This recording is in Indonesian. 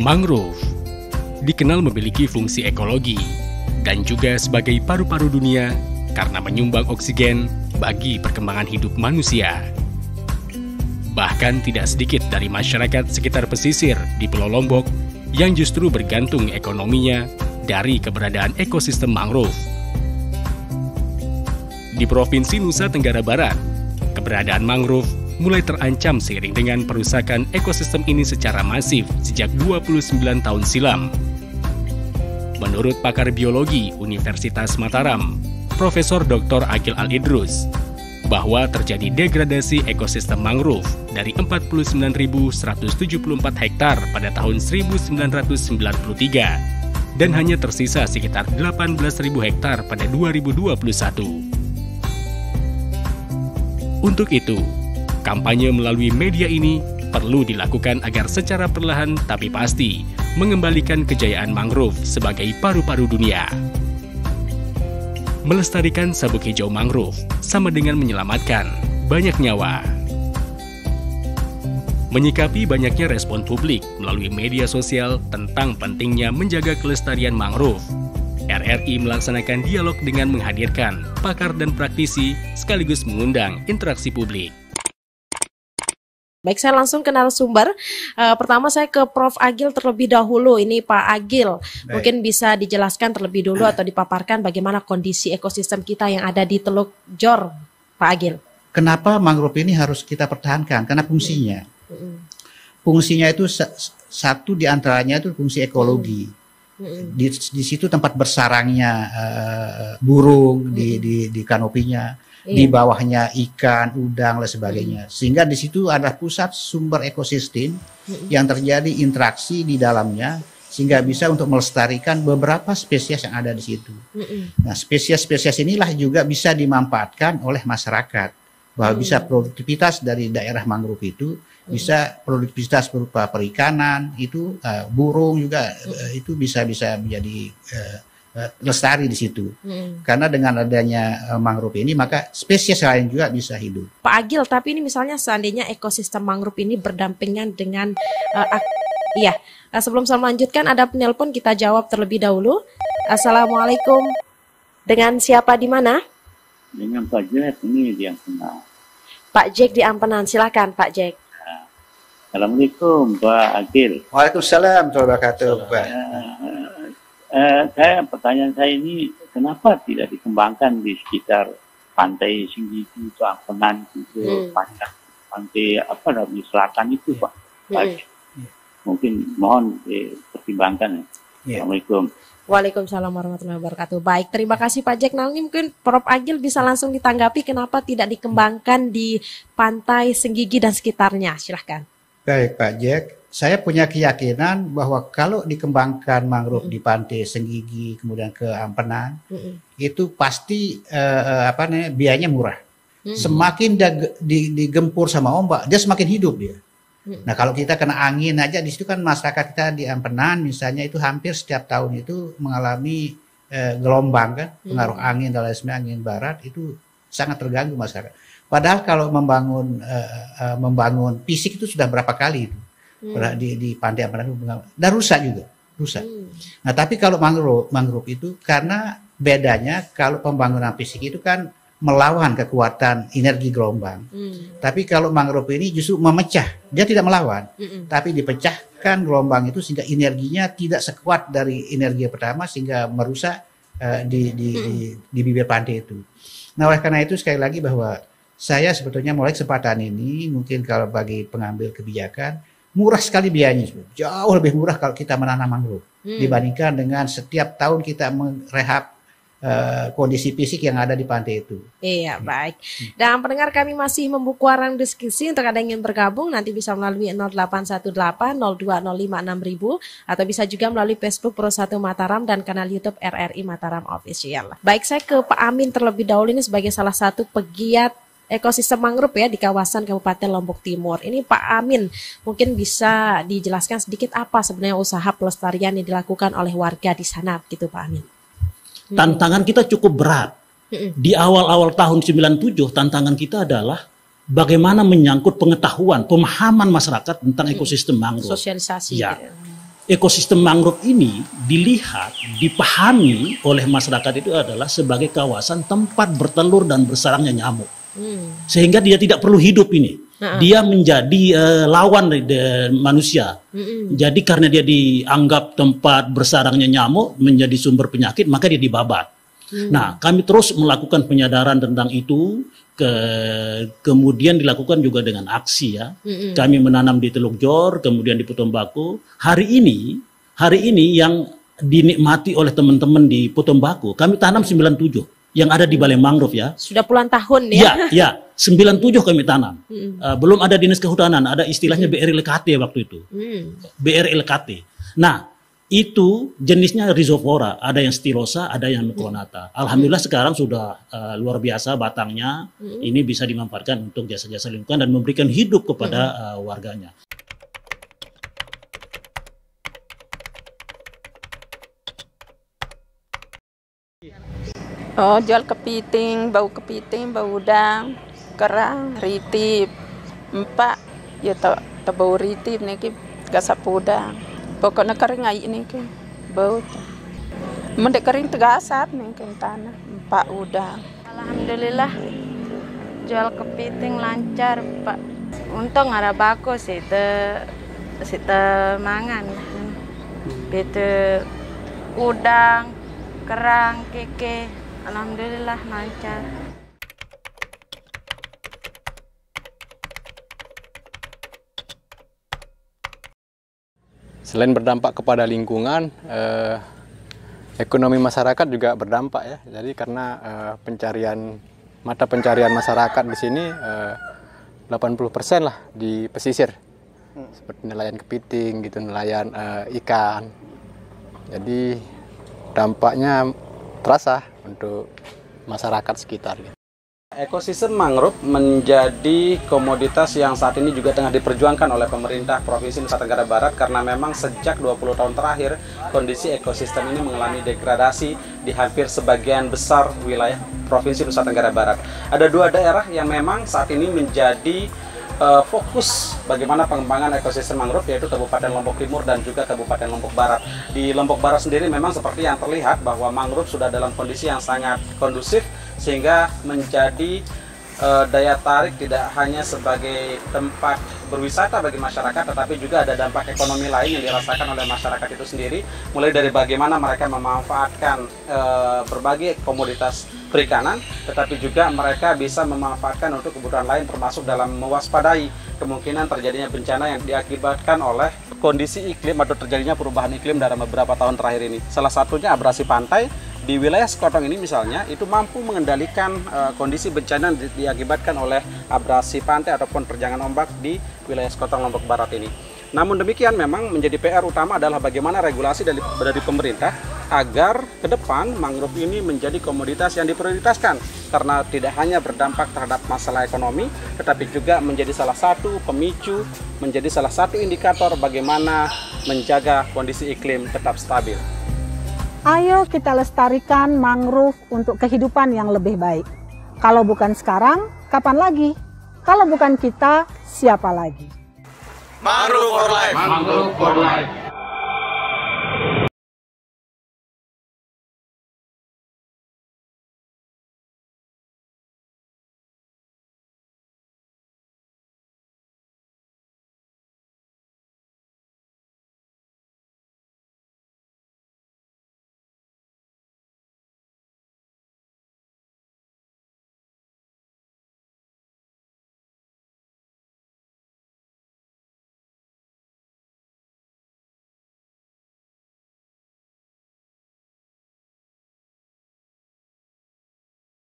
Mangrove dikenal memiliki fungsi ekologi dan juga sebagai paru-paru dunia karena menyumbang oksigen bagi perkembangan hidup manusia. Bahkan tidak sedikit dari masyarakat sekitar pesisir di Pulau Lombok yang justru bergantung ekonominya dari keberadaan ekosistem mangrove. Di Provinsi Nusa Tenggara Barat, keberadaan mangrove mulai terancam seiring dengan perusakan ekosistem ini secara masif sejak 29 tahun silam. Menurut pakar biologi Universitas Mataram, Profesor Dr. Agil Al-Idrus, bahwa terjadi degradasi ekosistem mangrove dari 49.174 hektar pada tahun 1993 dan hanya tersisa sekitar 18.000 hektar pada 2021. Untuk itu, kampanye melalui media ini perlu dilakukan agar secara perlahan tapi pasti mengembalikan kejayaan mangrove sebagai paru-paru dunia. Melestarikan sabuk hijau mangrove sama dengan menyelamatkan banyak nyawa. Menyikapi banyaknya respon publik melalui media sosial tentang pentingnya menjaga kelestarian mangrove, RRI melaksanakan dialog dengan menghadirkan pakar dan praktisi sekaligus mengundang interaksi publik. Baik, saya langsung ke narasumber. Pertama saya ke Prof. Agil terlebih dahulu. Ini Pak Agil, mungkin bisa dijelaskan terlebih dulu atau dipaparkan bagaimana kondisi ekosistem kita yang ada di Teluk Jor, Pak Agil. Kenapa mangrove ini harus kita pertahankan? Karena fungsinya. Fungsinya itu satu di antaranya itu fungsi ekologi. Di situ tempat bersarangnya burung di kanopinya. Di bawahnya ikan, udang, dan sebagainya. Sehingga di situ ada pusat sumber ekosistem yang terjadi interaksi di dalamnya, sehingga bisa untuk melestarikan beberapa spesies yang ada di situ. Nah, spesies-spesies inilah juga bisa dimanfaatkan oleh masyarakat. Bahwa bisa produktivitas dari daerah mangrove itu, bisa produktivitas berupa perikanan, itu burung juga itu bisa menjadi lestari di situ. Karena dengan adanya mangrove ini maka spesies lain juga bisa hidup. Pak Agil, tapi ini misalnya seandainya ekosistem mangrove ini berdampingan dengan sebelum saya melanjutkan ada penelpon, kita jawab terlebih dahulu. Assalamualaikum. Dengan siapa di mana? Dengan Pak Jack ini yang kenal. Pak Jack di Ampenan, silakan Pak Jack. Assalamualaikum Pak Agil. Waalaikumsalam warahmatullahi wabarakatuh. Pertanyaan saya ini, kenapa tidak dikembangkan di sekitar pantai Senggigi itu, Ampenan itu, pantai selatan itu, Pak? Mungkin mohon dipertimbangkan. Assalamualaikum. Waalaikumsalam warahmatullahi wabarakatuh. Baik, terima kasih Pak Jack. Nah, ini mungkin Prof. Agil bisa langsung ditanggapi kenapa tidak dikembangkan di pantai Senggigi dan sekitarnya. Silahkan. Baik Pak Jack. Saya punya keyakinan bahwa kalau dikembangkan mangrove di pantai Senggigi kemudian ke Ampenan, itu pasti biayanya murah. Semakin digempur sama ombak, dia semakin hidup dia. Nah, kalau kita kena angin aja di situ kan masyarakat kita di Ampenan misalnya itu hampir setiap tahun itu mengalami gelombang kan, pengaruh angin dan lain sebagainya, angin barat itu sangat terganggu masyarakat. Padahal kalau membangun fisik itu sudah berapa kali itu. Di pantai Ampenan dan rusak juga. Nah, tapi kalau mangrove itu karena bedanya kalau pembangunan fisik itu kan melawan kekuatan energi gelombang. Tapi kalau mangrove ini justru memecah, dia tidak melawan, tapi dipecahkan gelombang itu sehingga energinya tidak sekuat dari energi pertama sehingga merusak di bibir pantai itu. Nah, oleh karena itu sekali lagi bahwa saya sebetulnya mulai kesempatan ini mungkin kalau bagi pengambil kebijakan murah sekali biayanya, jauh lebih murah kalau kita menanam mangrove dibandingkan dengan setiap tahun kita merehab kondisi fisik yang ada di pantai itu. Iya, baik. Dan pendengar, kami masih membuka ruang diskusi. Untuk Anda yang ingin bergabung nanti bisa melalui 0818-0205-6000 atau bisa juga melalui Facebook Pro 1 Mataram dan kanal YouTube RRI Mataram Official. Baik, saya ke Pak Amin terlebih dahulu, ini sebagai salah satu pegiat ekosistem mangrove ya di kawasan Kabupaten Lombok Timur. Ini Pak Amin, mungkin bisa dijelaskan sedikit apa sebenarnya usaha pelestarian yang dilakukan oleh warga di sana, gitu Pak Amin. Tantangan kita cukup berat. Di awal-awal tahun 97, tantangan kita adalah bagaimana menyangkut pengetahuan, pemahaman masyarakat tentang ekosistem mangrove. Sosialisasi. Ya. ekosistem mangrove ini dilihat, dipahami oleh masyarakat itu adalah sebagai kawasan tempat bertelur dan bersarangnya nyamuk. Sehingga dia tidak perlu hidup ini. Dia menjadi lawan dari manusia. Jadi karena dia dianggap tempat bersarangnya nyamuk, menjadi sumber penyakit, maka dia dibabat. Nah, kami terus melakukan penyadaran tentang itu. Kemudian dilakukan juga dengan aksi ya. Kami menanam di Teluk Jor, kemudian di Potombaku. Hari ini yang dinikmati oleh teman-teman di Potombaku, kami tanam 97 yang ada di Balai Mangrove ya. Sudah puluhan tahun ya? Ya, 97 kami tanam. Belum ada Dinas Kehutanan, ada istilahnya BRLKT waktu itu. BRLKT. Nah, itu jenisnya Rhizopora, ada yang Stilosa, ada yang Mucronata. Alhamdulillah sekarang sudah luar biasa batangnya, ini bisa dimanfaatkan untuk jasa-jasa lingkungan dan memberikan hidup kepada warganya. Oh, jual kepiting, bau udang, kerang, ritip, empat, ya bau ritip niki gasap udang. Pokoknya kering aja niki bau. Mendek kering tegasap niki tanah, empat udang. Alhamdulillah jual kepiting lancar, Pak. Untung ada bagus itu mangan. Itu udang, kerang, keke. Alhamdulillah lancar. Selain berdampak kepada lingkungan, ekonomi masyarakat juga berdampak ya. Jadi karena mata pencarian masyarakat di sini 80% lah di pesisir, seperti nelayan kepiting, gitu, nelayan ikan. Jadi dampaknya terasa untuk masyarakat sekitar. Ekosistem mangrove menjadi komoditas yang saat ini juga tengah diperjuangkan oleh pemerintah Provinsi Nusa Tenggara Barat karena memang sejak 20 tahun terakhir kondisi ekosistem ini mengalami degradasi di hampir sebagian besar wilayah Provinsi Nusa Tenggara Barat. Ada dua daerah yang memang saat ini menjadi fokus bagaimana pengembangan ekosistem mangrove, yaitu Kabupaten Lombok Timur dan juga Kabupaten Lombok Barat. Di Lombok Barat sendiri memang seperti yang terlihat bahwa mangrove sudah dalam kondisi yang sangat kondusif sehingga menjadi daya tarik tidak hanya sebagai tempat berwisata bagi masyarakat, tetapi juga ada dampak ekonomi lain yang dirasakan oleh masyarakat itu sendiri, mulai dari bagaimana mereka memanfaatkan berbagai komoditas perikanan, tetapi juga mereka bisa memanfaatkan untuk kebutuhan lain, termasuk dalam mewaspadai kemungkinan terjadinya bencana yang diakibatkan oleh kondisi iklim atau terjadinya perubahan iklim dalam beberapa tahun terakhir ini. Salah satunya abrasi pantai. Di wilayah Sekotong ini misalnya, itu mampu mengendalikan kondisi bencana yang diakibatkan oleh abrasi pantai ataupun terjangan ombak di wilayah Sekotong Lombok Barat ini. Namun demikian memang menjadi PR utama adalah bagaimana regulasi dari pemerintah agar ke depan mangrove ini menjadi komoditas yang diprioritaskan karena tidak hanya berdampak terhadap masalah ekonomi, tetapi juga menjadi salah satu pemicu, menjadi salah satu indikator bagaimana menjaga kondisi iklim tetap stabil. Ayo kita lestarikan mangrove untuk kehidupan yang lebih baik. Kalau bukan sekarang, kapan lagi? Kalau bukan kita, siapa lagi? Mangrove for life. Mangrove for life.